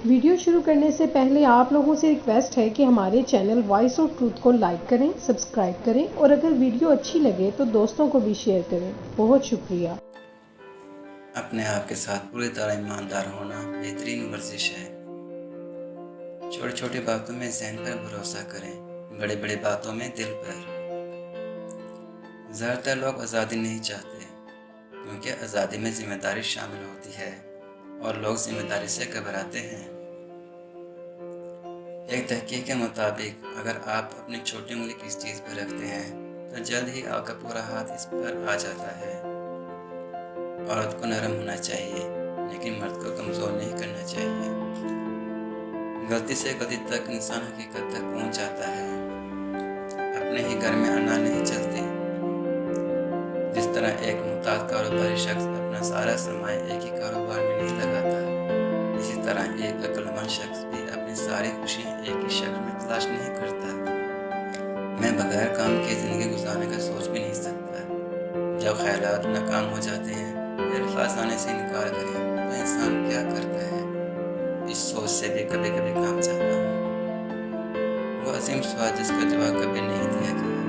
Video شروع کرنے سے پہلے آپ لوگوں سے ریکویسٹ ہے کہ ہمارے چینل وائس آف ٹروتھ کو لائک کریں، سبسکرائب کریں اور اگر ویڈیو اچھی لگے تو دوستوں کو بھی شیئر کریں۔ بہت شکریہ۔ اپنے آپ کے ساتھ پوری طرح ایماندار ہونا بہترین ورزش ہے۔ چھوٹی چھوٹی باتوں میں ذہن پر بھروسہ کریں، بڑی بڑی باتوں میں دل پر۔ زیادہ تر لوگ آزادی نہیں چاہتے کیونکہ آزادی میں ذمہ داری شامل ہوتی ہے اور لوگ ذمہ داری سے گھبراتے ہیں۔ ایک تحقیق کے مطابق اگر آپ اپنی چھوٹی انگلی کسی چیز پر رکھتے ہیں تو جلد ہی آپ کا پورا ہاتھ اس پر آ جاتا ہے۔ عورت کو نرم ہونا چاہیے لیکن مرد کو کمزور نہیں کرنا چاہیے۔ غلطی سے غلطی تک انسان حقیقت تک پہنچ جاتا ہے۔ اپنے ہی گھر میں انار نہیں چلتے۔ جس طرح ایک محتاط کاروباری شخص اپنا سارا سرمایہ ایک ہی کاروبار میں نہیں لگاتا، اسی طرح ایک عقل مند شخص بھی اپنی ساری خوشیاں ایک ہی شخص میں تلاش نہیں کرتا۔ میں بغیر کام کے زندگی گزارنے کا سوچ بھی نہیں سکتا۔ جب خیالات ناکام ہو جاتے ہیں، پھر آنے سے انکار کریں تو انسان کیا کرتا ہے؟ اس سوچ سے بھی کبھی کبھی کام چاہتا ہوں۔ وہ عظیم سوال جس کا جواب کبھی نہیں دیا گیا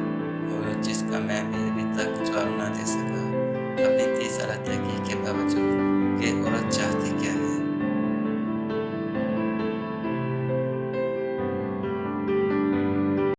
اور جس کا میں بھی ابھی تک جواب نہ دے سکا۔